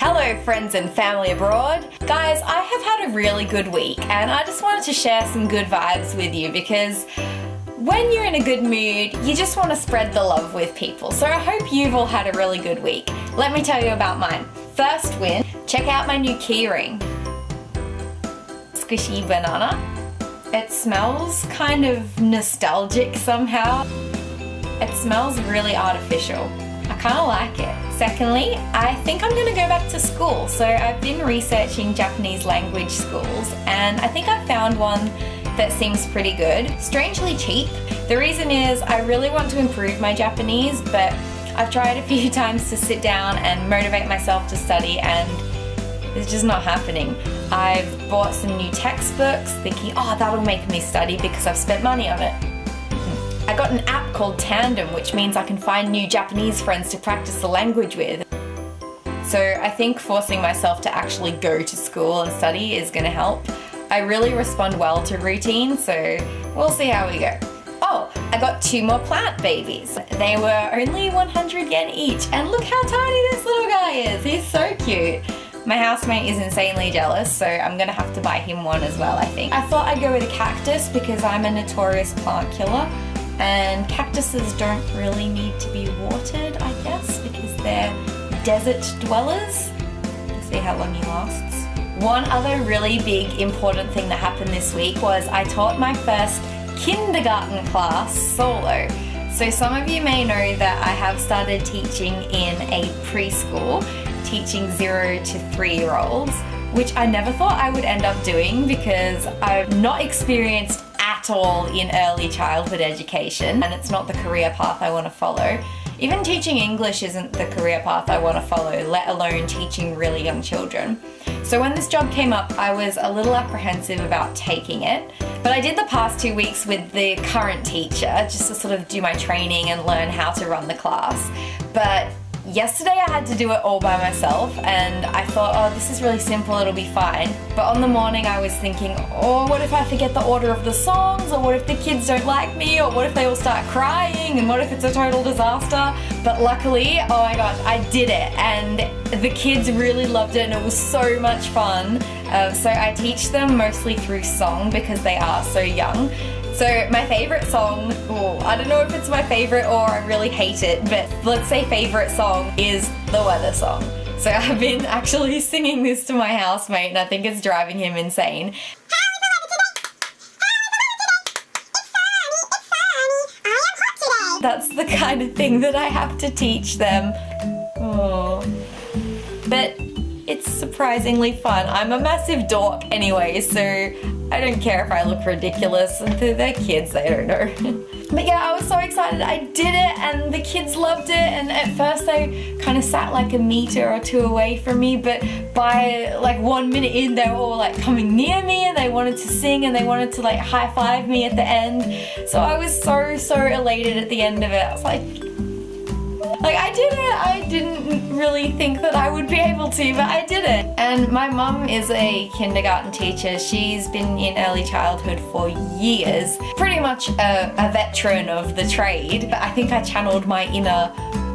Hello friends and family abroad. Guys, I have had a really good week and I just wanted to share some good vibes with you because when you're in a good mood, you just want to spread the love with people. So I hope you've all had a really good week. Let me tell you about mine. First win, check out my new keyring. Squishy banana. It smells kind of nostalgic somehow. It smells really artificial. I kind of like it. Secondly, I think I'm going to go back to school. So I've been researching Japanese language schools and I think I found one that seems pretty good. Strangely cheap. The reason is I really want to improve my Japanese, but I've tried a few times to sit down and motivate myself to study and it's just not happening. I've bought some new textbooks thinking, oh, that'll make me study because I've spent money on it. I got an app called Tandem, which means I can find new Japanese friends to practice the language with. So I think forcing myself to actually go to school and study is going to help. I really respond well to routine, so we'll see how we go. Oh, I got 2 more plant babies. They were only 100 yen each, and look how tiny this little guy is. He's so cute. My housemate is insanely jealous, so I'm gonna have to buy him one as well, I think. I thought I'd go with a cactus because I'm a notorious plant killer. And cactuses don't really need to be watered, I guess, because they're desert dwellers. Let's see how long he lasts. One other really big important thing that happened this week was I taught my first kindergarten class solo. So some of you may know that I have started teaching in a preschool, teaching 0 to 3-year-olds, which I never thought I would end up doing because I've not experienced at all in early childhood education and it's not the career path I want to follow. Even teaching English isn't the career path I want to follow, let alone teaching really young children. So when this job came up, I was a little apprehensive about taking it, but I did the past 2 weeks with the current teacher just to sort of do my training and learn how to run the class. But yesterday I had to do it all by myself and I thought, oh, this is really simple, it'll be fine. But on the morning I was thinking, oh, what if I forget the order of the songs, or what if the kids don't like me, or what if they all start crying, and what if it's a total disaster? But luckily, oh my gosh, I did it and the kids really loved it and it was so much fun. So I teach them mostly through song because they are so young. So my favorite song, I don't know if it's my favorite or I really hate it, but let's say favorite song is the weather song. So I've been actually singing this to my housemate and I think it's driving him insane. That's the kind of thing that I have to teach them. Oh. But it's surprisingly fun. I'm a massive dork anyway, so I don't care if I look ridiculous. They're kids, they don't know. But yeah, I was so excited. I did it and the kids loved it, and at first they kind of sat like a meter or 2 away from me, but by like 1 minute in they were all like coming near me and they wanted to sing and they wanted to like high five me at the end. So I was so elated at the end of it. I was like I did it. I didn't really think that I would be able to, but I did it. And my mum is a kindergarten teacher. She's been in early childhood for years. Pretty much a veteran of the trade. But I think I channeled my inner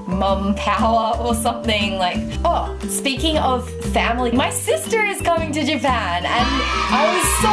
mum power or something. Like, oh, speaking of family, my sister is coming to Japan and I was so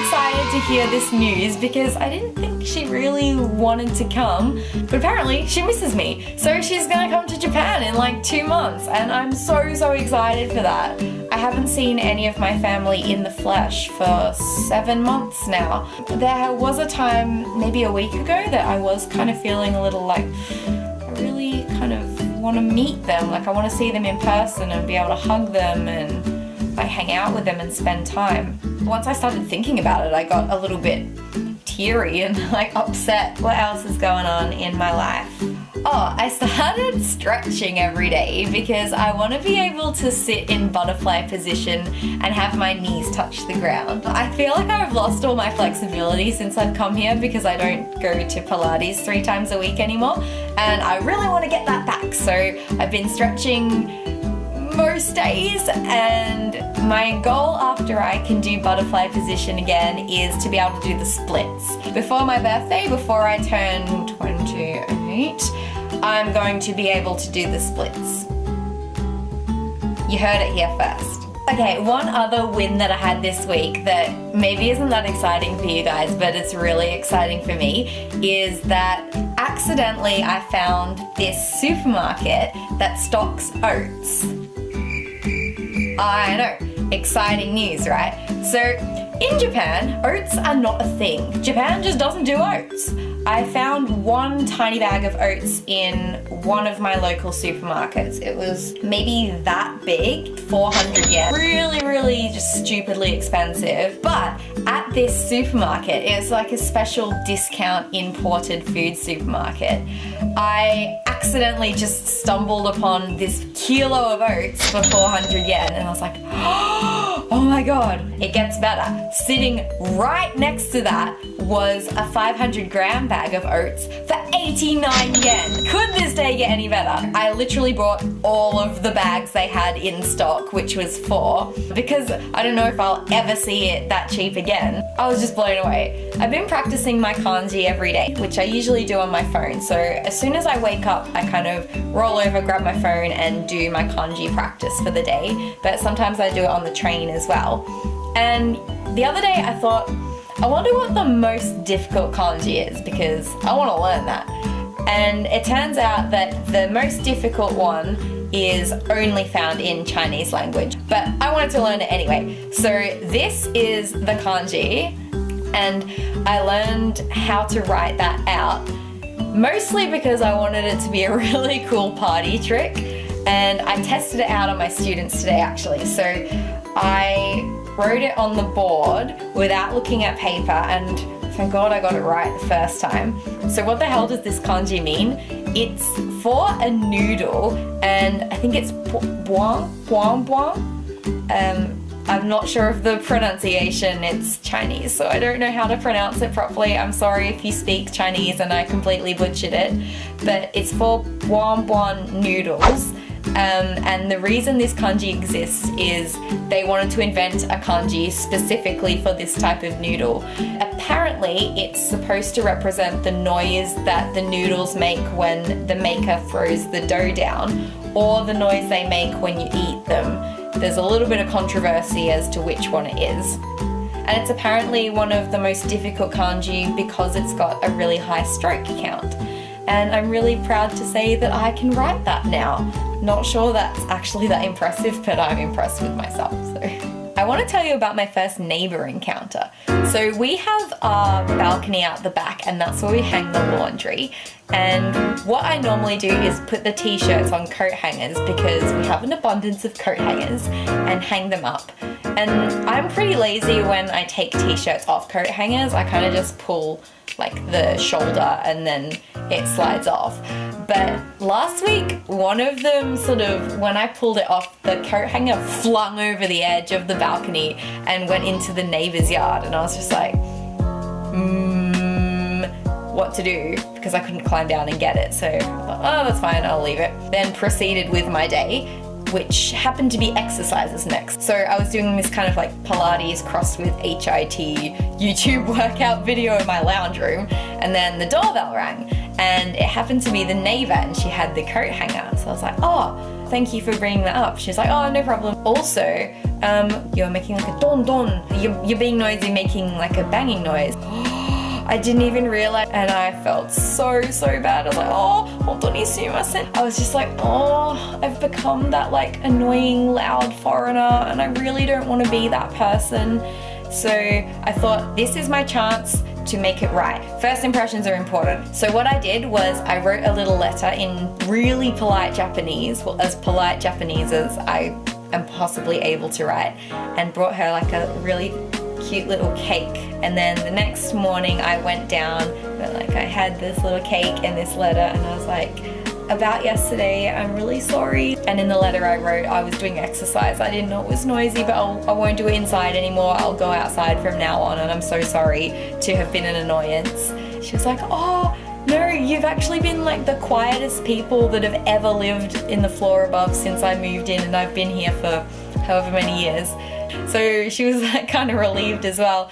excited to hear this news because I didn't think she really wanted to come, but apparently she misses me. So she's gonna come to Japan in like 2 months and I'm so excited for that. I haven't seen any of my family in the flesh for 7 months now. There was a time maybe a week ago that I was kind of feeling a little like I really kind of want to meet them, like I want to see them in person and be able to hug them and like hang out with them and spend time. Once I started thinking about it, I got a little bit teary and like upset. What else is going on in my life? Oh, I started stretching every day because I want to be able to sit in butterfly position and have my knees touch the ground. I feel like I've lost all my flexibility since I've come here because I don't go to Pilates 3 times a week anymore and I really want to get that back. So I've been stretching most days and my goal after I can do butterfly position again is to be able to do the splits. Before my birthday, before I turn 28, I'm going to be able to do the splits. You heard it here first. Okay, one other win that I had this week that maybe isn't that exciting for you guys, but it's really exciting for me, is that accidentally I found this supermarket that stocks oats. I know, exciting news, right? So in Japan, oats are not a thing. Japan just doesn't do oats. I found one tiny bag of oats in one of my local supermarkets. It was maybe that big, 400 yen. Really just stupidly expensive. But at this supermarket, it's like a special discount imported food supermarket. I accidentally just stumbled upon this kilo of oats for 400 yen and I was like, oh my god, it gets better. Sitting right next to that was a 500 gram bag of oats for 89 yen. Could this day get any better? I literally bought all of the bags they had in stock, which was 4, because I don't know if I'll ever see it that cheap again. I was just blown away. I've been practicing my kanji every day, which I usually do on my phone. So as soon as I wake up, I kind of roll over, grab my phone and do my kanji practice for the day. But sometimes I do it on the train as well. And the other day I thought, I wonder what the most difficult kanji is, because I want to learn that. And it turns out that the most difficult one is only found in Chinese language, but I wanted to learn it anyway. So this is the kanji, and I learned how to write that out, mostly because I wanted it to be a really cool party trick, and I tested it out on my students today actually. So I wrote it on the board without looking at paper, and thank God I got it right the first time. So what the hell does this kanji mean? It's for a noodle, and I think it's buang. I'm not sure of the pronunciation, it's Chinese, so I don't know how to pronounce it properly. I'm sorry if you speak Chinese and I completely butchered it, but it's for buang noodles. And the reason this kanji exists is they wanted to invent a kanji specifically for this type of noodle. Apparently, it's supposed to represent the noise that the noodles make when the maker throws the dough down, or the noise they make when you eat them. There's a little bit of controversy as to which one it is. And it's apparently one of the most difficult kanji because it's got a really high stroke count. And I'm really proud to say that I can write that now. Not sure that's actually that impressive, but I'm impressed with myself. So I want to tell you about my first neighbor encounter. So we have our balcony out the back, and that's where we hang the laundry. And what I normally do is put the t-shirts on coat hangers, because we have an abundance of coat hangers, and hang them up. And I'm pretty lazy when I take t-shirts off coat hangers. I kind of just pull like the shoulder and then it slides off. But last week, one of them sort of, when I pulled it off, the coat hanger flung over the edge of the balcony and went into the neighbor's yard. And I was just like, what to do, because I couldn't climb down and get it. So I thought, oh, that's fine, I'll leave it. Then proceeded with my day, which happened to be exercises next. So I was doing this kind of like Pilates crossed with HIIT YouTube workout video in my lounge room, and then the doorbell rang, and it happened to be the neighbor, and she had the coat hanger. So I was like, oh, thank you for bringing that up. She's like, oh, no problem. Also, you're making like a don don. You're being noisy, making like a banging noise. I didn't even realize, and I felt so bad. I was like, oh, hontoni sumimasen. I was just like, oh, I've become that like annoying loud foreigner, and I really don't want to be that person. So I thought, this is my chance to make it right. First impressions are important. So what I did was I wrote a little letter in really polite Japanese, well, as polite Japanese as I am possibly able to write, and brought her like a really cute little cake. And then the next morning I went down, but like I had this little cake and this letter, and I was like, about yesterday, I'm really sorry. And in the letter I wrote, I was doing exercise. I didn't know it was noisy, but I won't do it inside anymore. I'll go outside from now on, and I'm so sorry to have been an annoyance. She was like, oh, no, you've actually been like the quietest people that have ever lived in the floor above since I moved in, and I've been here for however many years. So she was like kind of relieved as well.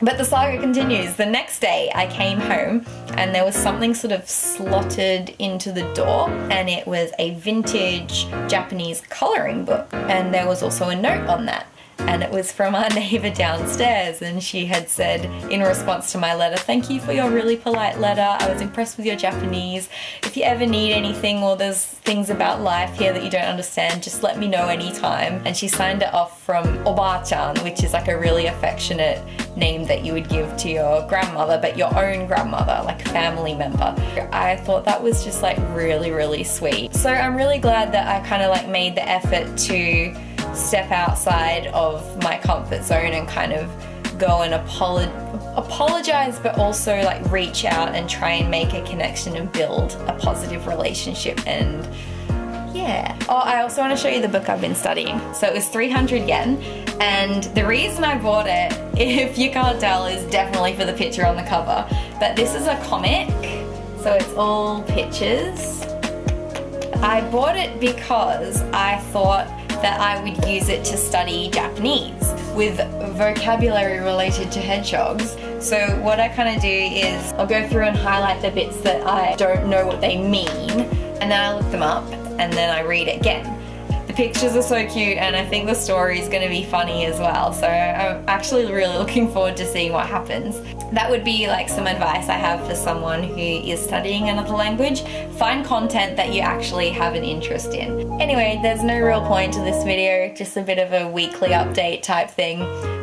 But the saga continues. The next day I came home and there was something sort of slotted into the door, and it was a vintage Japanese colouring book, and there was also a note on that. And it was from our neighbour downstairs, and she had said in response to my letter, "Thank you for your really polite letter. I was impressed with your Japanese. If you ever need anything or there's things about life here that you don't understand, just let me know anytime." And she signed it off from Oba-chan, which is like a really affectionate name that you would give to your grandmother, but your own grandmother, like a family member. I thought that was just like really, really sweet. So I'm really glad that I kind of like made the effort to step outside of my comfort zone and kind of go and apologize, but also like reach out and try and make a connection and build a positive relationship. And yeah. Oh, I also want to show you the book I've been studying. So it was 300 yen, and the reason I bought it, if you can't tell, is definitely for the picture on the cover. But this is a comic, so it's all pictures. I bought it because I thought that I would use it to study Japanese with vocabulary related to hedgehogs. So what I kind of do is I'll go through and highlight the bits that I don't know what they mean, and then I look them up and then I read it again. The pictures are so cute, and I think the story is going to be funny as well, so I'm actually really looking forward to seeing what happens. That would be like some advice I have for someone who is studying another language. Find content that you actually have an interest in. Anyway, there's no real point to this video, just a bit of a weekly update type thing.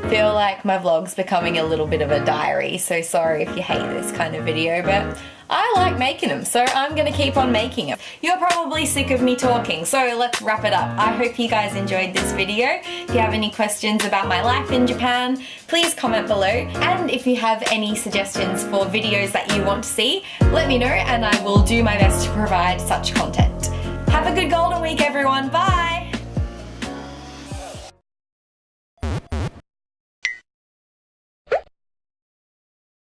Feel like my vlog's becoming a little bit of a diary, so sorry if you hate this kind of video, but I like making them, so I'm gonna keep on making them. You're probably sick of me talking, so let's wrap it up. I hope you guys enjoyed this video. If you have any questions about my life in Japan, please comment below. And if you have any suggestions for videos that you want to see, let me know and I will do my best to provide such content. Have a good Golden Week, everyone. Bye!